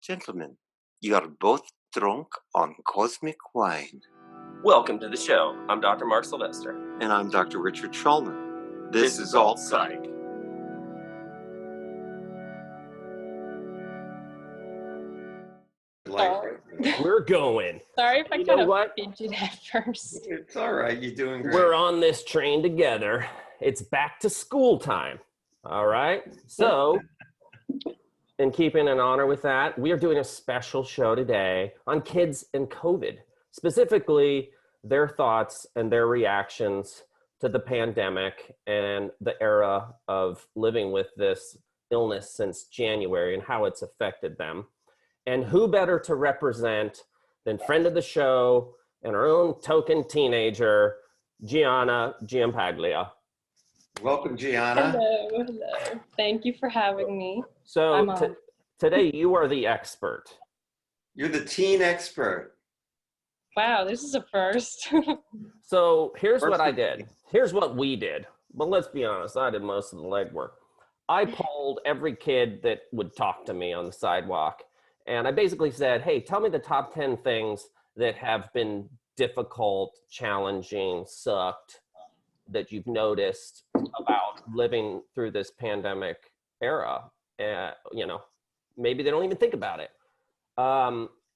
Gentlemen, you are both drunk on cosmic wine. Welcome to the show. I'm Dr. Mark Sylvester. And I'm Dr. Richard Schulman. This is Alt Psych. We're going. Sorry if I You kind know of what? fidgeted at first. It's all right. You're doing great. We're on this train together. It's back to school time. All right. So, in keeping in honor with that, we are doing a special show today on kids and COVID, specifically their thoughts and their reactions to the pandemic and the era of living with this illness since January and how it's affected them. And who better to represent than friend of the show and our own token teenager, Gianna Giampaglia. Welcome, Gianna. Hello. Thank you for having me. So today you are the expert. You're the teen expert. Wow, this is a first. So here's what I did. Here's what we did. But let's be honest, I did most of the legwork. I polled every kid that would talk to me on the sidewalk. And I basically said, hey, tell me the top 10 things that have been difficult, challenging, sucked, that you've noticed about living through this pandemic era. Maybe they don't even think about it.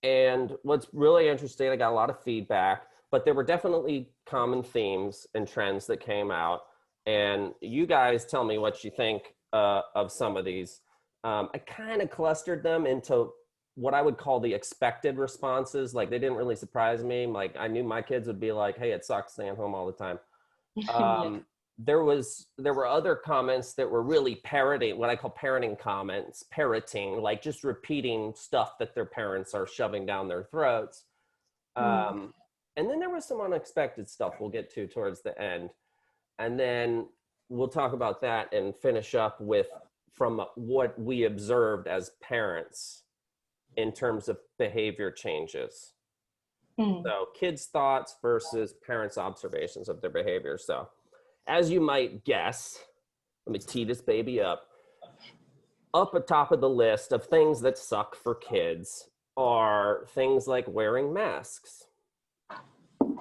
And what's really interesting, I got a lot of feedback, but there were definitely common themes and trends that came out. And you guys tell me what you think of some of these. I kind of clustered them into what I would call the expected responses. Like, they didn't really surprise me. Like, I knew my kids would be like, hey, it sucks staying home all the time. There were other comments that were really parroting, what I call parenting comments, parroting, like just repeating stuff that their parents are shoving down their throats. And then there was some unexpected stuff we'll get to towards the end. And then we'll talk about that and finish up with from what we observed as parents in terms of behavior changes. So kids' thoughts versus parents' observations of their behavior. So as you might guess, let me tee this baby up atop of the list of things that suck for kids are things like wearing masks,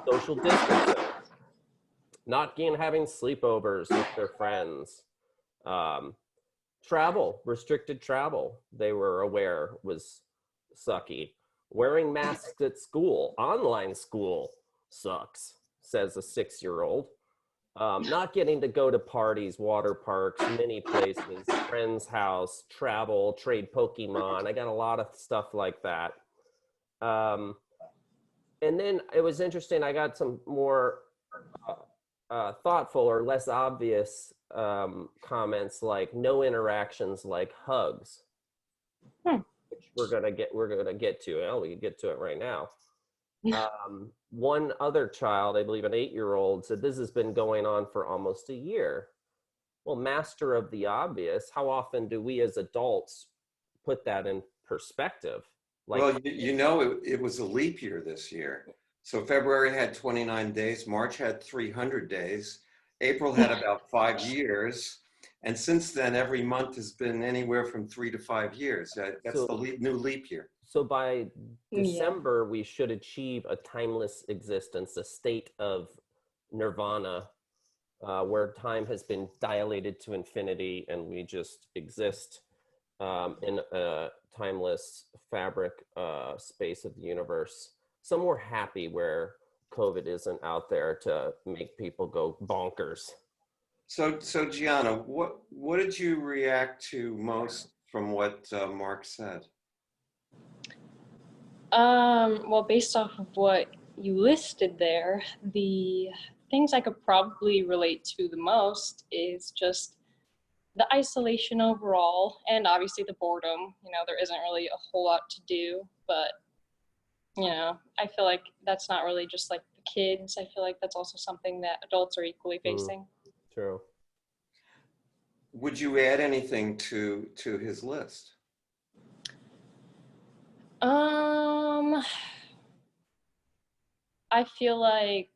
social distancing, not having sleepovers with their friends, travel, restricted travel, they were aware was sucky. Wearing masks at school, online school sucks, says a 6-year-old. Not getting to go to parties, water parks, many places, friend's house, travel, trade Pokémon. I got a lot of stuff like that. And then it was interesting, I got some more thoughtful or less obvious comments like no interactions like hugs. Which we're gonna get to. Well, we can get to it right now. One other child, I believe an 8-year-old, said this has been going on for almost a year. Well, master of the obvious, how often do we as adults put that in perspective? Like, well, it was a leap year this year. So February had 29 days, March had 300 days, April had about 5 years. And since then, every month has been anywhere from 3 to 5 years. That's the new leap year. So by December, we should achieve a timeless existence, a state of nirvana, where time has been dilated to infinity and we just exist in a timeless fabric space of the universe. Somewhere happy where COVID isn't out there to make people go bonkers. So Gianna, what did you react to most from what Mark said? Well, based off of what you listed there, the things I could probably relate to the most is just the isolation overall, and obviously the boredom. There isn't really a whole lot to do, but I feel like that's not really just like the kids. I feel like that's also something that adults are equally facing. True. Would you add anything to his list? I feel like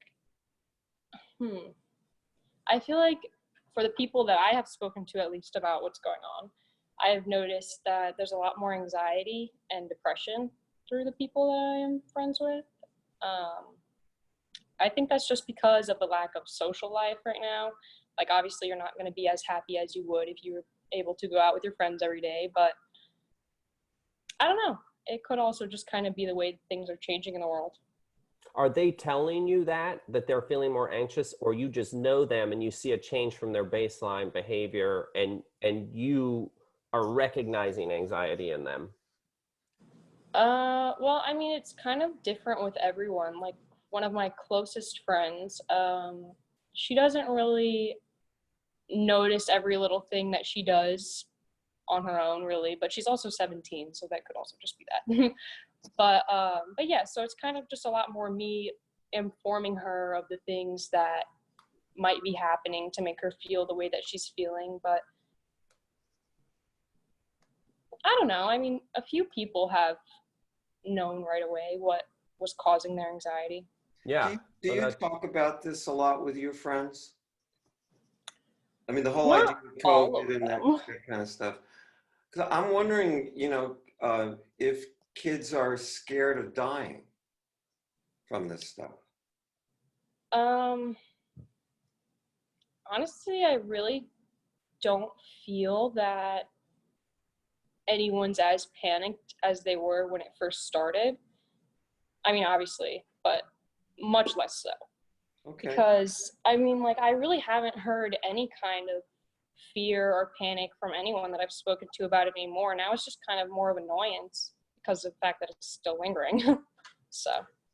for the people that I have spoken to, at least about what's going on, I've noticed that there's a lot more anxiety and depression through the people that I am friends with. I think that's just because of the lack of social life right now. Like, obviously, you're not going to be as happy as you would if you were able to go out with your friends every day, but I don't know. It could also just kind of be the way things are changing in the world. Are they telling you that they're feeling more anxious, or you just know them and you see a change from their baseline behavior and you are recognizing anxiety in them? Well, I mean, it's kind of different with everyone. Like, one of my closest friends, she doesn't really notice every little thing that she does on her own, really, but she's also 17, so that could also just be that. But yeah, so it's kind of just a lot more me informing her of the things that might be happening to make her feel the way that she's feeling. But I don't know. I mean, a few people have known right away what was causing their anxiety. Yeah. Do So you that's, talk about this a lot with your friends? I mean, the whole Not idea of all of COVID and that them. kind of stuff. 'Cause I'm wondering, if kids are scared of dying from this stuff. Um, Honestly, I really don't feel that anyone's as panicked as they were when it first started. I mean, obviously, but much less so. Okay. Because, I mean, like, I really haven't heard any kind of fear or panic from anyone that I've spoken to about it anymore. Now it's just kind of more of annoyance because of the fact that it's still lingering. So,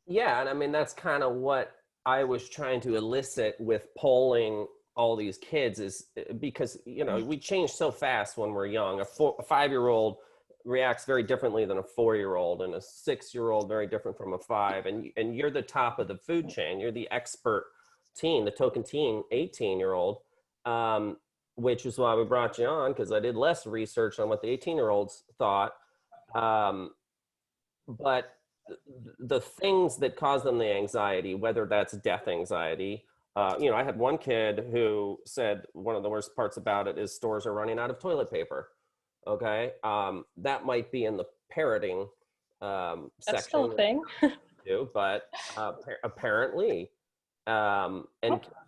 yeah. And I mean, that's kind of what I was trying to elicit with polling all these kids is because, we change so fast when we're young. A 5-year-old reacts very differently than a 4-year-old, and a 6-year-old very different from a 5. And you're the top of the food chain. You're the expert teen, the token teen, 18-year-old, which is why we brought you on, because I did less research on what the 18-year-olds thought. But the things that cause them the anxiety, whether that's death anxiety, I had one kid who said one of the worst parts about it is stores are running out of toilet paper. Okay. That might be in the parroting that's section still a thing. too, but apparently, and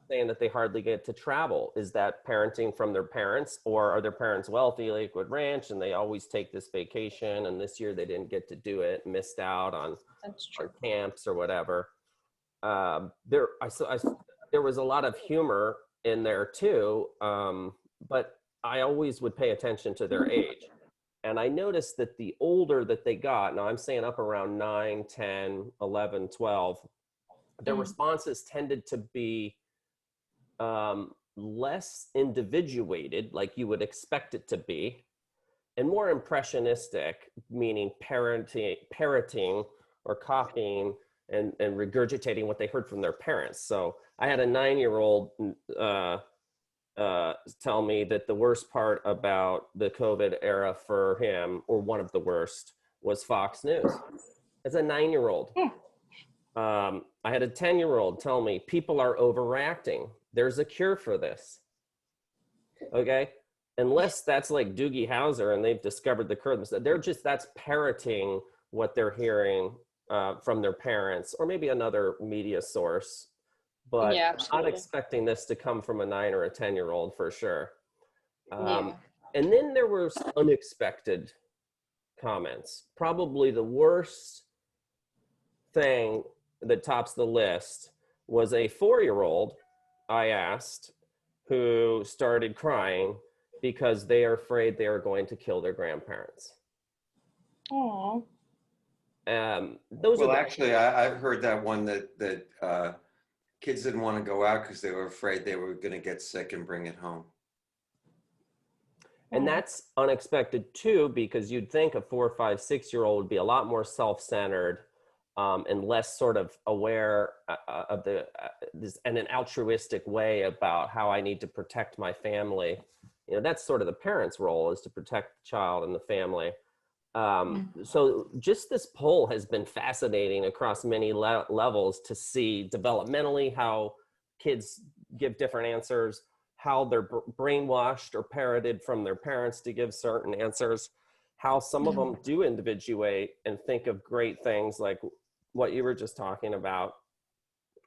saying that they hardly get to travel. Is that parenting from their parents, or are their parents wealthy, Lakewood Ranch, and they always take this vacation, and this year they didn't get to do it, missed out on That's true. camps or whatever. There was a lot of humor in there too, but I always would pay attention to their age. And I noticed that the older that they got, now I'm saying up around 9, 10, 11, 12, their responses tended to be less individuated, like you would expect it to be, and more impressionistic, meaning parroting or copying and regurgitating what they heard from their parents. So I had a 9-year-old tell me that the worst part about the COVID era for him, or one of the worst, was Fox News. As a 9-year-old. I had a 10-year-old tell me people are overreacting. There's a cure for this. Okay. Unless that's like Doogie Howser and they've discovered the cure. That's parroting what they're hearing from their parents, or maybe another media source. But Yeah, I'm not expecting this to come from a 9 or a 10-year-old for sure. Yeah. And then there were unexpected comments. Probably the worst thing that tops the list was a 4-year-old I asked, who started crying because they are afraid they are going to kill their grandparents. Aww. Actually, I've heard that one that kids didn't want to go out because they were afraid they were going to get sick and bring it home. And that's unexpected too, because you'd think a 4, 5, 6-year-old would be a lot more self-centered and less sort of aware of and an altruistic way about how I need to protect my family. That's sort of the parent's role, is to protect the child and the family. So just this poll has been fascinating across many levels to see developmentally how kids give different answers, how they're brainwashed or parroted from their parents to give certain answers, how some of them do individuate and think of great things like what you were just talking about.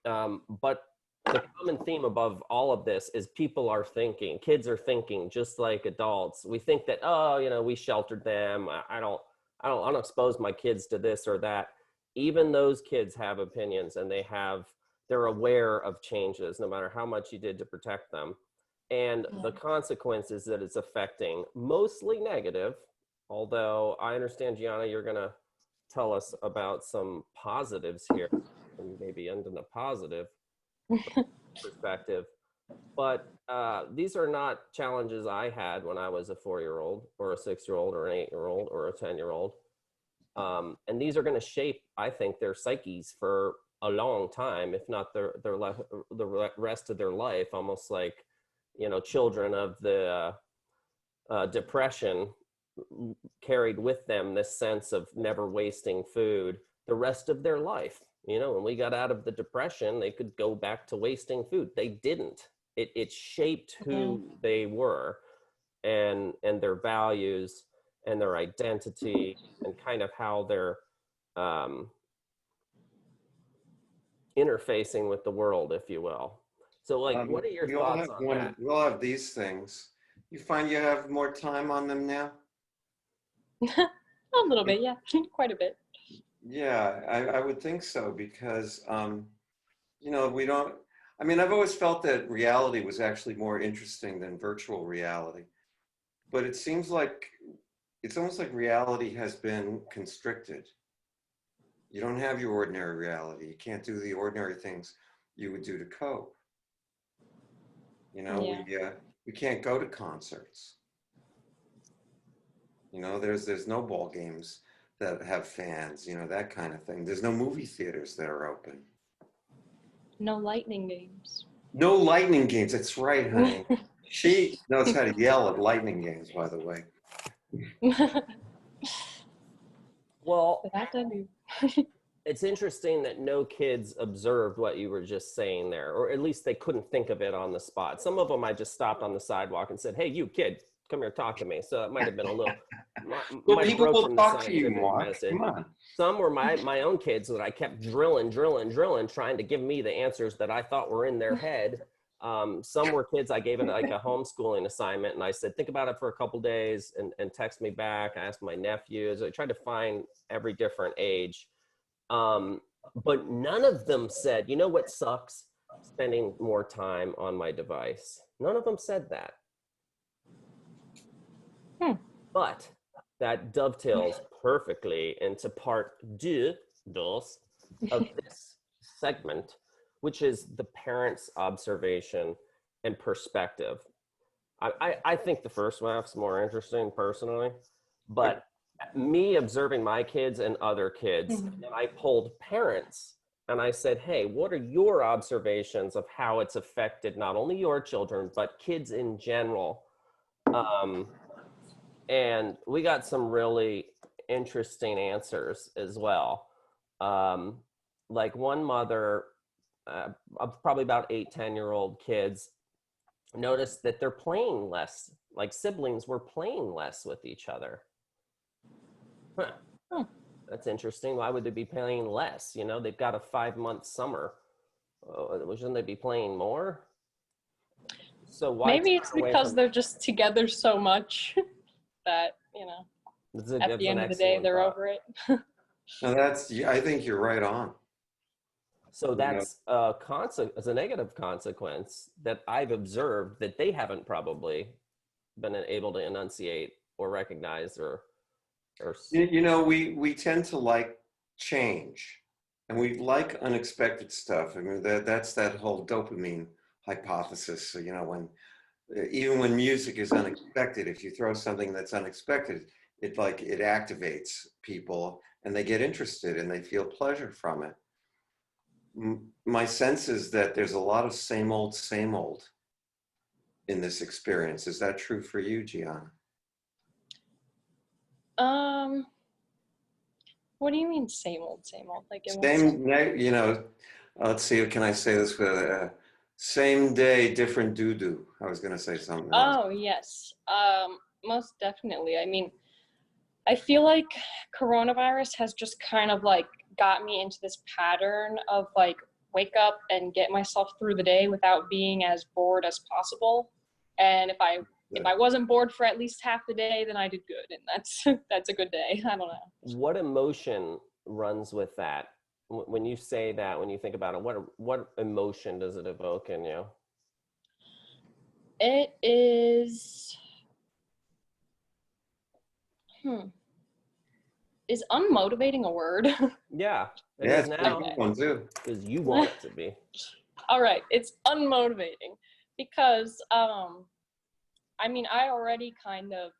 But the common theme above all of this is people are thinking, kids are thinking just like adults. We think that, oh, you know, we sheltered them. I don't expose my kids to this or that. Even those kids have opinions, and they're aware of changes no matter how much you did to protect them. And the consequences that it's affecting, mostly negative, although I understand, Gianna, you're going to tell us about some positives here, and maybe end in a positive perspective. But these are not challenges I had when I was a 4-year-old or a 6-year-old or an 8-year-old or a 10-year-old. And these are going to shape, I think, their psyches for a long time, if not the rest of their life, almost like, you know, children of the Depression carried with them this sense of never wasting food the rest of their life. You know, when we got out of the Depression, they could go back to wasting food. They didn't. It shaped who they were and their values and their identity and kind of how they're interfacing with the world, if you will. So, like, what are your thoughts on that? We all have these things. You find you have more time on them now? A little bit, yeah, quite a bit. Yeah, I would think so, because, you know, we don't, I mean, I've always felt that reality was actually more interesting than virtual reality. But it seems like, it's almost like reality has been constricted. You don't have your ordinary reality. You can't do the ordinary things you would do to cope. You know, we can't go to concerts. You know, there's no ball games that have fans, you know, that kind of thing. There's no movie theaters that are open. No lightning games. No lightning games, that's right, honey. She knows how to yell at lightning games, by the way. Well, That I do. it's interesting that no kids observed what you were just saying there, or at least they couldn't think of it on the spot. Some of them I just stopped on the sidewalk and said, hey, you kid, come here, talk to me. So it might have been a little, Well, people will talk to you, Mark. message. Come on. Some were my own kids that I kept drilling, trying to give me the answers that I thought were in their head. Some were kids I gave it like a homeschooling assignment, and I said, think about it for a couple days and text me back. I asked my nephews. I tried to find every different age. But none of them said, you know what sucks? Spending more time on my device. None of them said that. But that dovetails perfectly into part dos of this segment, which is the parent's observation and perspective. I think the first half's more interesting personally, but me observing my kids and other kids, and I polled parents and I said, hey, what are your observations of how it's affected not only your children, but kids in general? And we got some really interesting answers as well. Like one mother, probably about 8-10-year-old kids, noticed that they're playing less, like siblings were playing less with each other. That's interesting. Why would they be playing less? You know, they've got a 5-month summer. Shouldn't they be playing more? So why? Maybe it's because they're just together so much that, you know, at the end of the day, they're over it. No, I think you're right on. So that's a negative consequence that I've observed that they haven't probably been able to enunciate or recognize or you know, we tend to like change, and we like unexpected stuff. I mean, that's that whole dopamine hypothesis. So, you know, even when music is unexpected, if you throw something that's unexpected, it activates people and they get interested and they feel pleasure from it. My sense is that there's a lot of same old in this experience. Is that true for you, Gianna? What do you mean same old? Like same, you know, let's see, can I say this Same day, different doo-doo. I was going to say something else. Oh, yes. Most definitely. I mean, I feel like coronavirus has just kind of like got me into this pattern of like wake up and get myself through the day without being as bored as possible. And if I wasn't bored for at least half the day, then I did good, and that's a good day. I don't know. What emotion runs with that? When you say that, when you think about it, what emotion does it evoke in you? It is is unmotivating a word? Yeah, it Yeah, is it's a now good one too. because you want it to be. All right, it's unmotivating because I mean, I already kind of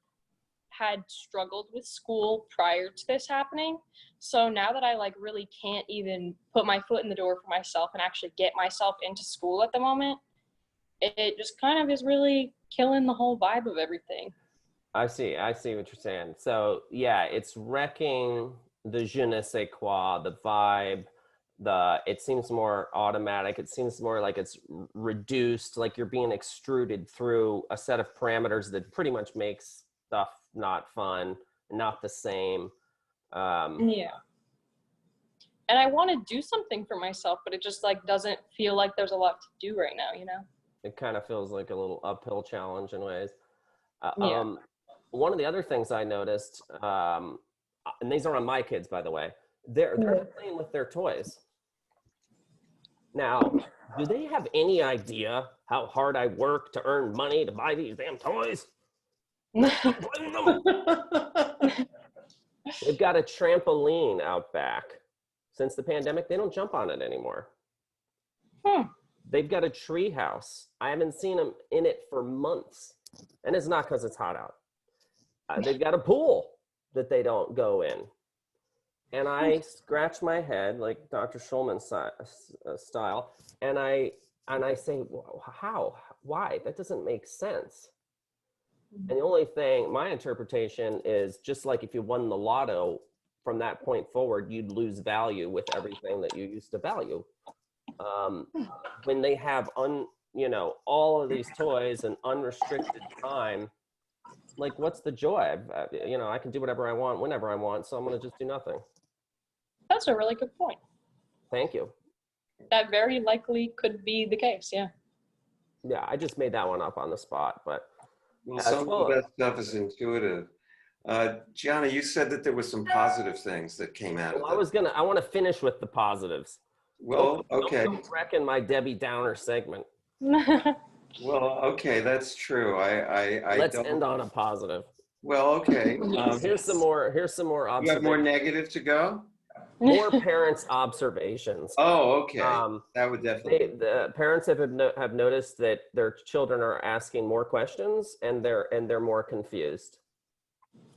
had struggled with school prior to this happening. So now that I like really can't even put my foot in the door for myself and actually get myself into school at the moment, it just kind of is really killing the whole vibe of everything. I see what you're saying. So yeah, it's wrecking the je ne sais quoi, the vibe, it seems more automatic. It seems more like it's reduced, like you're being extruded through a set of parameters that pretty much makes stuff not fun, not the same. Yeah. And I want to do something for myself, but it just like doesn't feel like there's a lot to do right now, you know? It kind of feels like a little uphill challenge in ways. Yeah. One of the other things I noticed, and these are on my kids, by the way, they're playing with their toys. Now, do they have any idea how hard I work to earn money to buy these damn toys? They've got a trampoline out back. Since the pandemic, they don't jump on it anymore. They've got a tree house. I haven't seen them in it for months. And it's not because it's hot out. They've got a pool that they don't go in. And I scratch my head like Dr. Schulman style, and I say, well, how? Why? That doesn't make sense. And the only thing, my interpretation is just like if you won the lotto, from that point forward, you'd lose value with everything that you used to value. When they have all of these toys and unrestricted time, like what's the joy? I can do whatever I want, whenever I want, so I'm going to just do nothing. That's a really good point. Thank you. That very likely could be the case, yeah. Yeah, I just made that one up on the spot, but Well, some of that stuff is intuitive. Gianna, you said that there were some positive things that came out of it. I want to finish with the positives. Well, okay. Don't wrecking my Debbie Downer segment. Well, okay, that's true. Let's end on a positive. Well, okay. Here's some more observations. You have more negative to go? More parents' observations. Oh, okay. That would definitely. The parents have noticed that their children are asking more questions and they're more confused.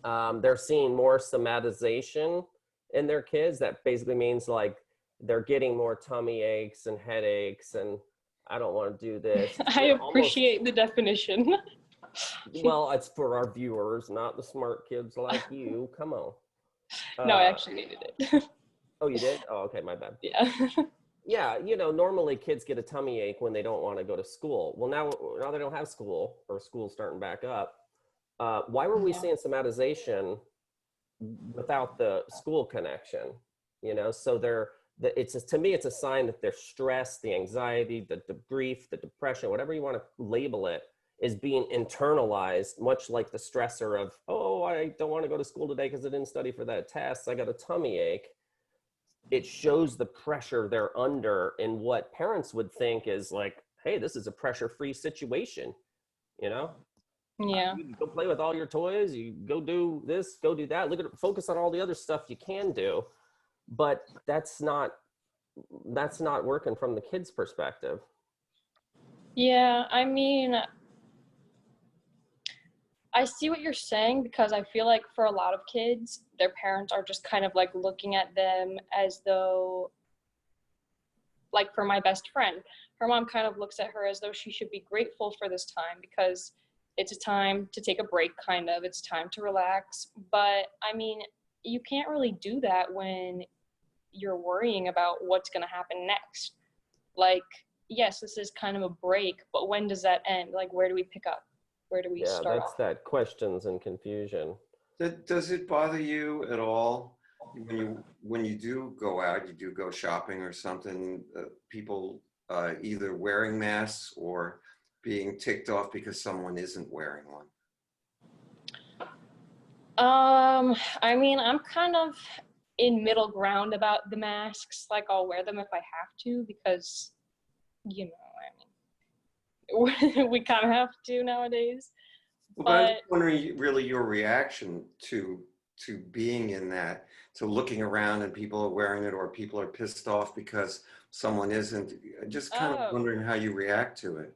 They're seeing more somatization in their kids. That basically means like they're getting more tummy aches and headaches and I don't want to do this. I appreciate the definition. Well, it's for our viewers, not the smart kids like you. Come on. No, I actually needed it. Oh, you did? Oh, okay, my bad. Yeah. Yeah, normally kids get a tummy ache when they don't want to go to school. Well, now they don't have school or school's starting back up. Why were we seeing somatization without the school connection? So to me, it's a sign that their stress, the anxiety, the grief, the depression, whatever you want to label it, is being internalized, much like the stressor of, oh, I don't want to go to school today because I didn't study for that test. I got a tummy ache. It shows the pressure they're under in what parents would think is like, hey, this is a pressure-free situation, Yeah. You go play with all your toys, you go do this, go do that, focus on all the other stuff you can do. But that's not working from the kid's perspective. Yeah, I mean, I see what you're saying because I feel like for a lot of kids, their parents are just kind of like looking at them as though, like for my best friend, her mom kind of looks at her as though she should be grateful for this time because it's a time to take a break, kind of. It's time to relax. But I mean, you can't really do that when you're worrying about what's going to happen next. Like, yes, this is kind of a break, but when does that end? Like, where do we pick up? Where do we Yeah, start that's off? that questions and confusion. Does it bother you at all when you do go out, you do go shopping or something, people either wearing masks or being ticked off because someone isn't wearing one? I mean, I'm kind of in middle ground about the masks. Like, I'll wear them if I have to because, you know, I mean, we kind of have to nowadays. Well, but I was But wondering really your reaction to being in that, to looking around and people are wearing it or people are pissed off because someone isn't. Just kind of oh, wondering how you react to it.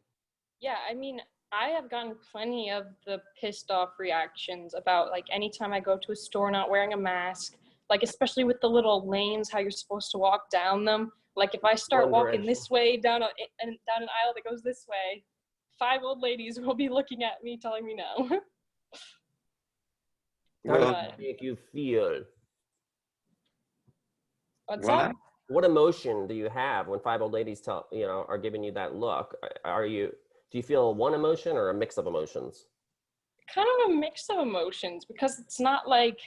yeah, I mean, I have gotten plenty of the pissed off reactions about like anytime I go to a store not wearing a mask, like especially with the little lanes, how you're supposed to walk down them. Like if I start One walking direction. this way down an aisle that goes this way, 5 old ladies will be looking at me telling me no. How does Well, it make you feel? What's what? that? What emotion do you have when five old ladies are giving you that look? Do you feel one emotion or a mix of emotions? Kind of a mix of emotions because it's not like,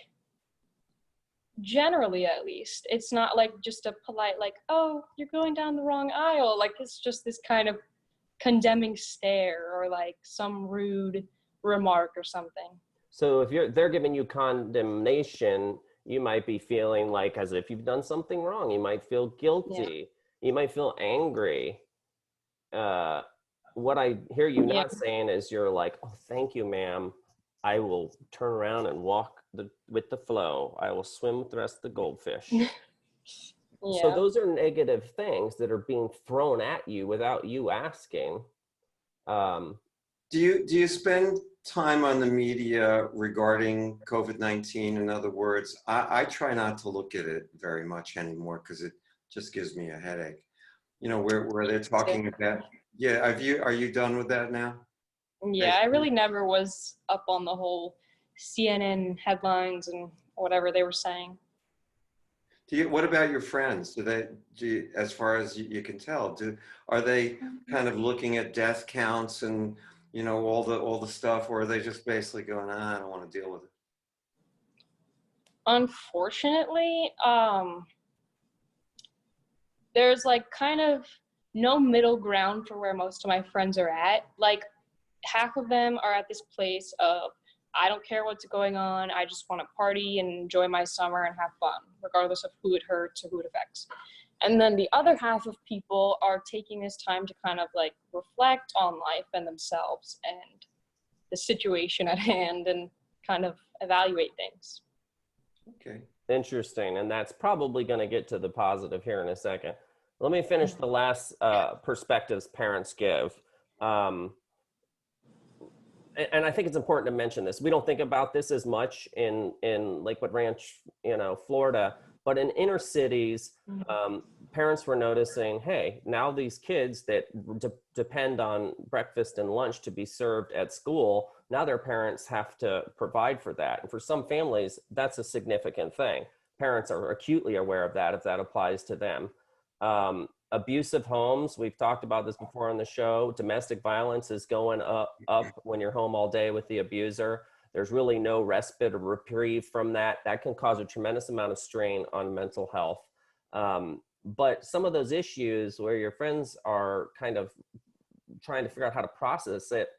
generally at least, it's not like just a polite like, oh, you're going down the wrong aisle. Like it's just this kind of condemning stare or like some rude remark or something. So if they're giving you condemnation, you might be feeling like as if you've done something wrong. You might feel guilty. You might feel angry. Uh, what I hear you Yeah. not saying is you're like, oh, thank you, ma'am. I will turn around and walk with the flow. I will swim with the rest of the goldfish. So Yeah. those are negative things that are being thrown at you without you asking. Um, Do you spend time on the media regarding COVID-19? In other words, I try not to look at it very much anymore because it just gives me a headache. You know, where they're talking about, yeah, are you done with that now? Yeah, I really never was up on the whole CNN headlines and whatever they were saying. What about your friends? As far as you can tell, are they kind of looking at death counts and, you know, all the stuff, or are they just basically going, I don't want to deal with it? Unfortunately, there's like kind of no middle ground for where most of my friends are at. Like half of them are at this place of I don't care what's going on. I just want to party and enjoy my summer and have fun, regardless of who it hurts or who it affects. And then the other half of people are taking this time to kind of like reflect on life and themselves and the situation at hand and kind of evaluate things. Okay. Interesting. And that's probably going to get to the positive here in a second. Let me finish the last perspectives parents give. And I think it's important to mention this. We don't think about this as much in Lakewood Ranch, Florida, but in inner cities, parents were noticing, hey, now these kids that depend on breakfast and lunch to be served at school, now their parents have to provide for that. And for some families, that's a significant thing. Parents are acutely aware of that if that applies to them. Abusive homes, we've talked about this before on the show. Domestic violence is going up when you're home all day with the abuser. There's really no respite or reprieve from that. That can cause a tremendous amount of strain on mental health. But some of those issues where your friends are kind of trying to figure out how to process it,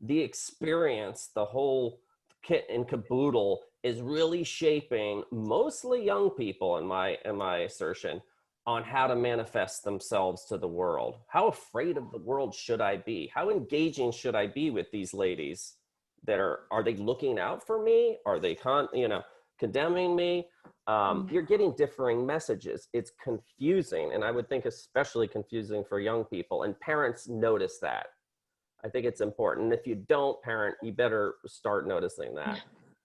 the experience, the whole kit and caboodle is really shaping mostly young people, in my assertion, on how to manifest themselves to the world. How afraid of the world should I be? How engaging should I be with these ladies that are they looking out for me? Are they condemning me? You're getting differing messages. It's confusing. And I would think especially confusing for young people, and parents notice that. I think it's important. And if you don't parent, you better start noticing that.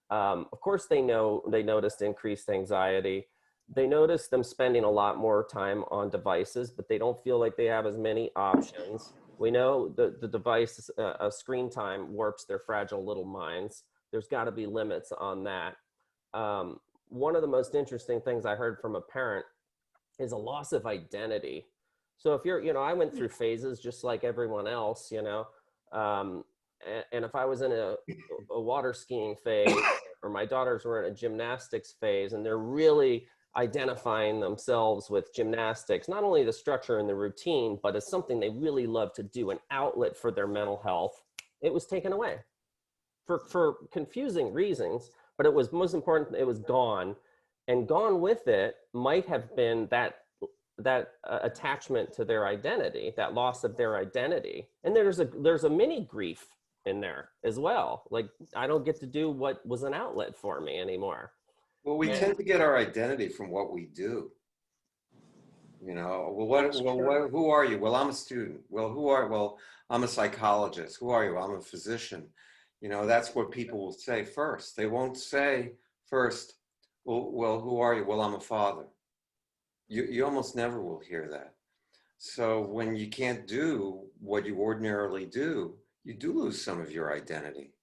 Of course, they noticed increased anxiety. They notice them spending a lot more time on devices, but they don't feel like they have as many options. We know the device screen time warps their fragile little minds. There's got to be limits on that. One of the most interesting things I heard from a parent is a loss of identity. So if you're, I went through phases just like everyone else, and if I was in a water skiing phase, or my daughters were in a gymnastics phase, and they're really identifying themselves with gymnastics, not only the structure and the routine, but as something they really love to do, an outlet for their mental health, it was taken away for confusing reasons, but it was most important, it was gone. And gone with it might have been that attachment to their identity, that loss of their identity. And there's a mini grief in there as well. Like, I don't get to do what was an outlet for me anymore. Well, we tend to get our identity from what we do. Who are you? Well, I'm a student. Well, I'm a psychologist. Who are you? I'm a physician. That's what people will say first. They won't say first, well, who are you? Well, I'm a father. You almost never will hear that. So when you can't do what you ordinarily do, you do lose some of your identity.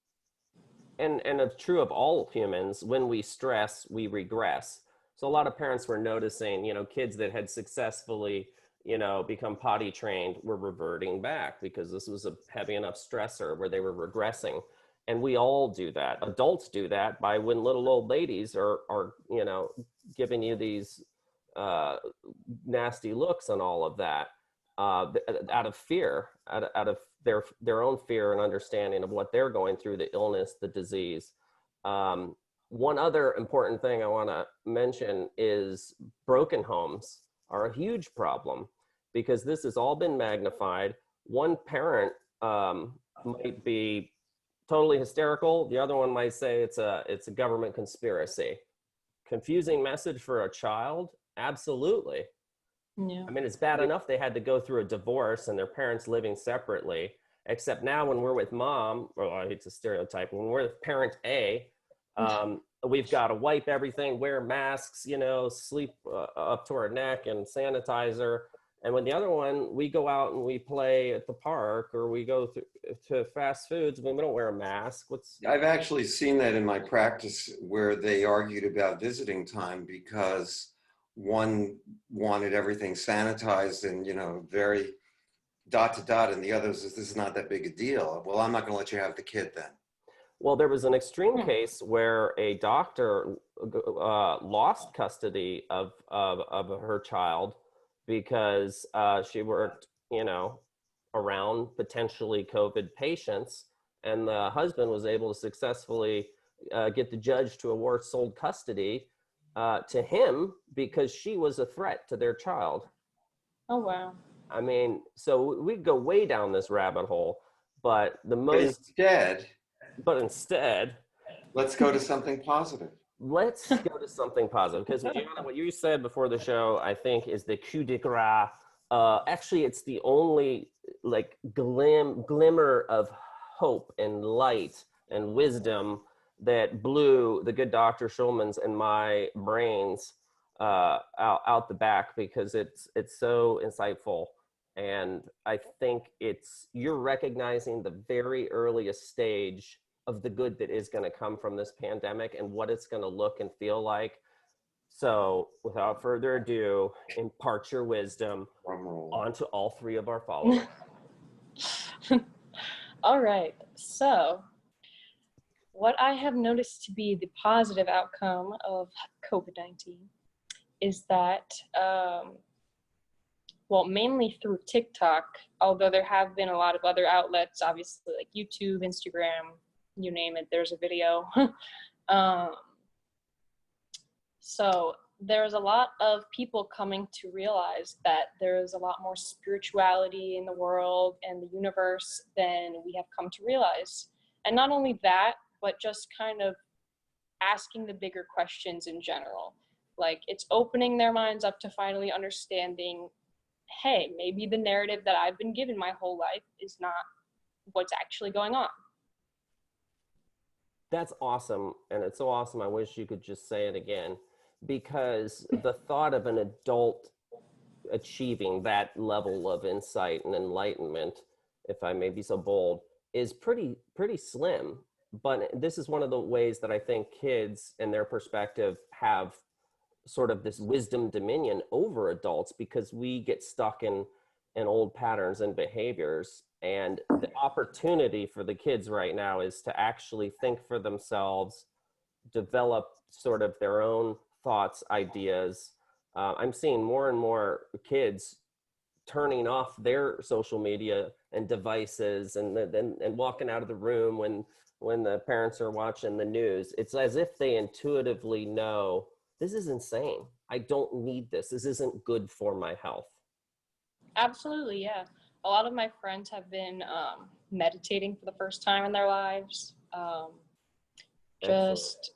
And it's true of all humans. When we stress, we regress. So a lot of parents were noticing, kids that had successfully, become potty trained were reverting back because this was a heavy enough stressor where they were regressing. And we all do that. Adults do that by when little old ladies are giving you these nasty looks and all of that, out of fear, out of their own fear and understanding of what they're going through, the illness, the disease. One other important thing I want to mention is broken homes are a huge problem because this has all been magnified. One parent might be totally hysterical. The other one might say it's a government conspiracy. Confusing message for a child? Absolutely. Yeah. I mean, it's bad enough they had to go through a divorce and their parents living separately, except now when we're with mom, or I hate to stereotype, when we're with parent A, we've got to wipe everything, wear masks, sleep up to our neck and sanitizer. And with the other one, we go out and we play at the park or we go to fast foods when we don't wear a mask. I've actually seen that in my practice where they argued about visiting time because one wanted everything sanitized and, very ... and the other says, this is not that big a deal. Well, I'm not going to let you have the kid then. Well, there was an extreme case where a doctor lost custody of her child because she worked, around potentially COVID patients, and the husband was able to successfully get the judge to award sole custody to him because she was a threat to their child. Oh, wow. I mean, so we go way down this rabbit hole, but instead, let's go to something positive. Let's go to something positive, because Gianna, what you said before the show, I think, is the coup de grace. Actually, it's the only glimmer of hope and light and wisdom that blew the good Dr. Schulman's and my brains out the back, because it's so insightful. And I think you're recognizing the very earliest stage of the good that is going to come from this pandemic and what it's going to look and feel like. So without further ado, impart your wisdom onto all three of our followers. All right. So what I have noticed to be the positive outcome of COVID-19 is that, mainly through TikTok, although there have been a lot of other outlets, obviously like YouTube, Instagram, you name it, there's a video. So there's a lot of people coming to realize that there is a lot more spirituality in the world and the universe than we have come to realize. And not only that, but just kind of asking the bigger questions in general. Like, it's opening their minds up to finally understanding, hey, maybe the narrative that I've been given my whole life is not what's actually going on. That's awesome. And it's so awesome. I wish you could just say it again, because the thought of an adult achieving that level of insight and enlightenment, if I may be so bold, is pretty slim. But this is one of the ways that I think kids and their perspective have sort of this wisdom dominion over adults, because we get stuck in and old patterns and behaviors. And the opportunity for the kids right now is to actually think for themselves, develop sort of their own thoughts, ideas. I'm seeing more and more kids turning off their social media and devices and walking out of the room when the parents are watching the news. It's as if they intuitively know, this is insane. I don't need this. This isn't good for my health. Absolutely, yeah. A lot of my friends have been meditating for the first time in their lives. Just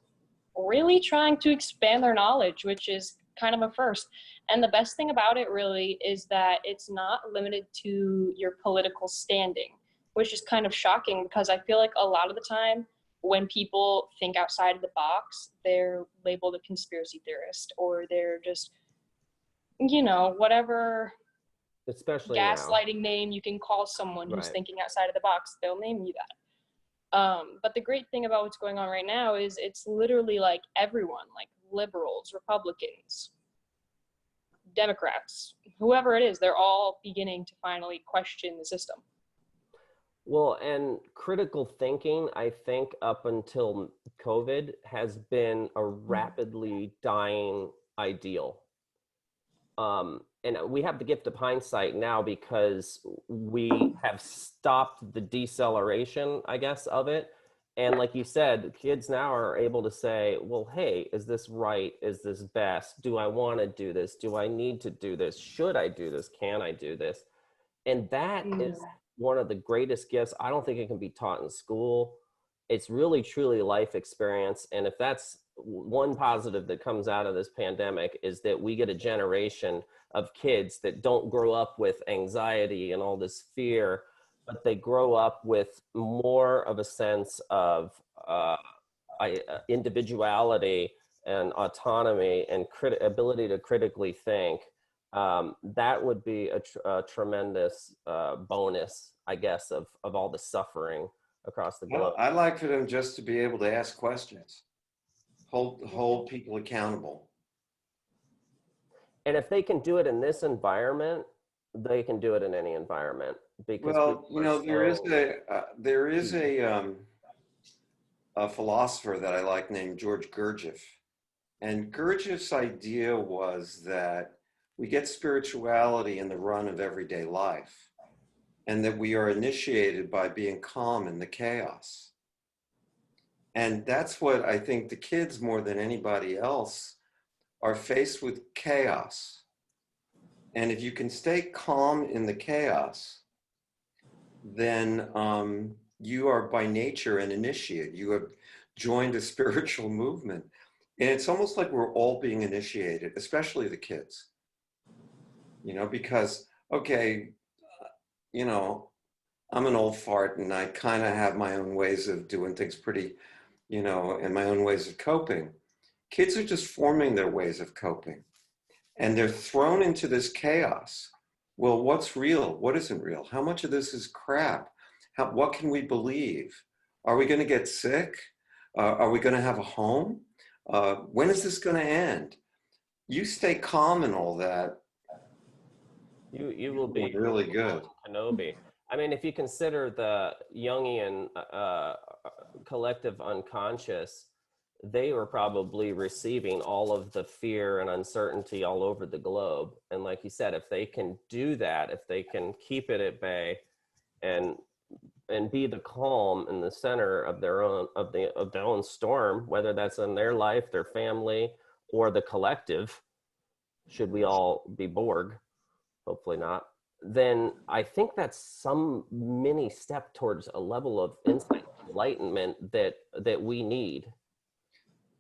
really trying to expand their knowledge, which is kind of a first. And the best thing about it really is that it's not limited to your political standing, which is kind of shocking because I feel like a lot of the time when people think outside of the box, they're labeled a conspiracy theorist, or they're just, whatever Especially gaslighting name you can call someone who's Right. thinking outside of the box, they'll name you that. But the great thing about what's going on right now is it's literally like everyone, like liberals, Republicans, Democrats, whoever it is, they're all beginning to finally question the system. Well, and critical thinking, I think up until COVID has been a rapidly dying ideal. And we have the gift of hindsight now because we have stopped the deceleration, I guess, of it. And like you said, kids now are able to say, well, hey, is this right? Is this best? Do I want to do this? Do I need to do this? Should I do this? Can I do this? And that is one of the greatest gifts. I don't think it can be taught in school. It's really, truly life experience. And if that's one positive that comes out of this pandemic, is that we get a generation of kids that don't grow up with anxiety and all this fear, but they grow up with more of a sense of individuality and autonomy and ability to critically think. That would be a tremendous bonus, I guess, of all the suffering across the globe. Well, I'd like for them just to be able to ask questions, hold people accountable. And if they can do it in this environment, they can do it in any environment. Because Well, there is a philosopher that I like named George Gurdjieff, and Gurdjieff's idea was that we get spirituality in the run of everyday life, and that we are initiated by being calm in the chaos. And that's what I think the kids, more than anybody else, are faced with chaos. And if you can stay calm in the chaos, then you are by nature an initiate. You have joined a spiritual movement. And it's almost like we're all being initiated, especially the kids. Because, okay, I'm an old fart and I kind of have my own ways of doing things pretty, and my own ways of coping. Kids are just forming their ways of coping, and they're thrown into this chaos. Well, what's real? What isn't real? How much of this is crap? What can we believe? Are we going to get sick? Are we going to have a home? When is this going to end? You stay calm in all that. You will be really good. Kenobi. I mean, if you consider the Jungian collective unconscious, they were probably receiving all of the fear and uncertainty all over the globe. And like you said, if they can do that, if they can keep it at bay and be the calm in the center of their own storm, whether that's in their life, their family, or the collective, should we all be Borg, hopefully not, then I think that's some mini step towards a level of insight, enlightenment that we need.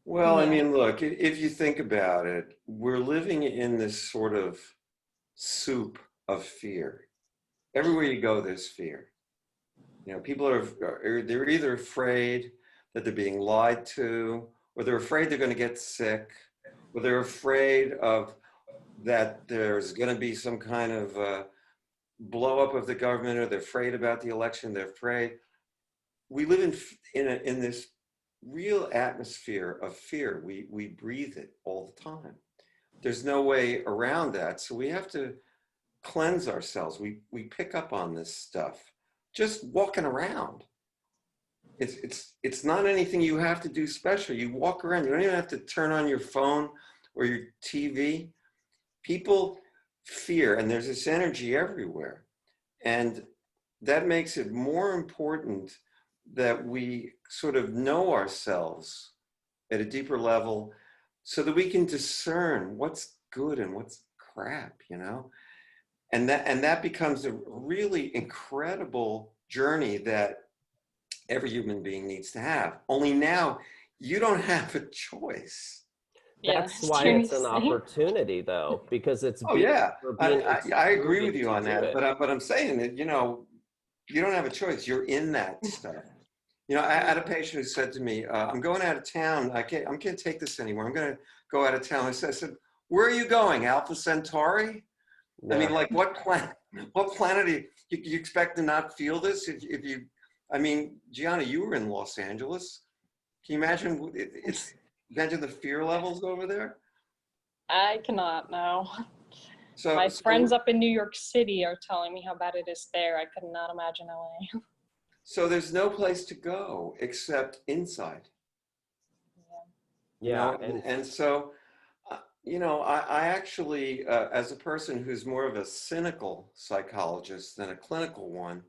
Well, I mean, look, if you think about it, we're living in this sort of soup of fear. Everywhere you go, there's fear. People they're either afraid that they're being lied to, or they're afraid they're going to get sick, or they're afraid of that there's going to be some kind of blow up of the government, or they're afraid about the election. They're afraid. We live in this real atmosphere of fear. We breathe it all the time. There's no way around that. So we have to cleanse ourselves. We pick up on this stuff just walking around. It's not anything you have to do special. You walk around. You don't even have to turn on your phone or your TV. People fear, and there's this energy everywhere. And that makes it more important that we sort of know ourselves at a deeper level so that we can discern what's good and what's crap, you know? And that becomes a really incredible journey that every human being needs to have. Only now you don't have a choice. That's why it's an opportunity, though, because it's oh yeah, I agree moving with you to on do that. it. But I'm saying that, you know, you don't have a choice. You're in that stuff. You know, I had a patient who said to me, I'm going out of town. I can't take this anymore. I'm going to go out of town. I said, where are you going? Alpha Centauri? Yeah. I mean, like what planet do you expect to not feel this? If you, I mean, Gianna, you were in Los Angeles. Can you imagine? Imagine the fear levels over there. I cannot now. So my friends up in New York City are telling me how bad it is there. I could not imagine LA. So there's no place to go except inside. Yeah. You know? And so, you know, I actually, as a person who's more of a cynical psychologist than a clinical one,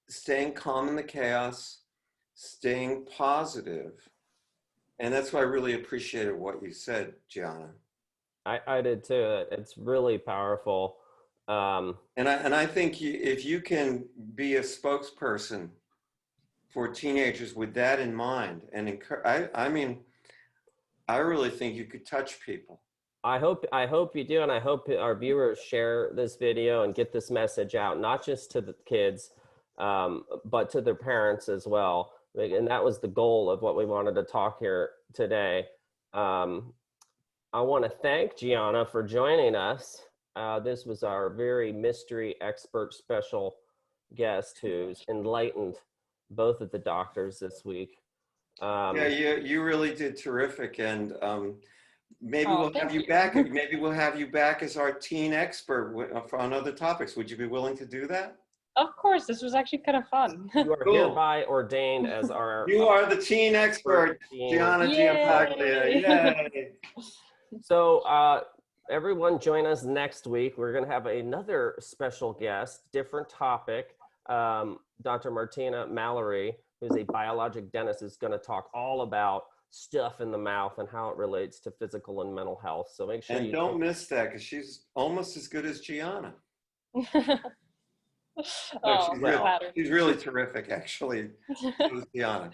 staying calm in the chaos, staying positive. And that's why I really appreciated what you said, Gianna. I did too. It's really powerful. And I think if you can be a spokesperson for teenagers with that in mind, and I mean, I really think you could touch people. I hope you do, and I hope our viewers share this video and get this message out, not just to the kids, but to their parents as well. And that was the goal of what we wanted to talk here today. I want to thank Gianna for joining us. This was our very mystery expert special guest who's enlightened both of the doctors this week. Yeah, you really did terrific, and maybe we'll have you back. Maybe we'll have you back as our teen expert on other topics. Would you be willing to do that? Of course, this was actually kind of fun. You are hereby ordained as our. You are the teen expert, Gianna Giampaglia. Yay! So everyone join us next week. We're going to have another special guest, different topic. Dr. Martina Mallory, who's a biologic dentist, is going to talk all about stuff in the mouth and how it relates to physical and mental health. So make sure you don't miss that, because she's almost as good as Gianna. She's really terrific, actually. Gianna.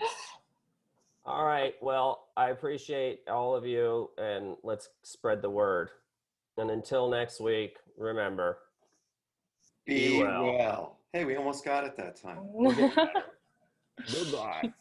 All right. Well, I appreciate all of you, and let's spread the word. And until next week, remember, be well. Hey, we almost got it that time. Goodbye.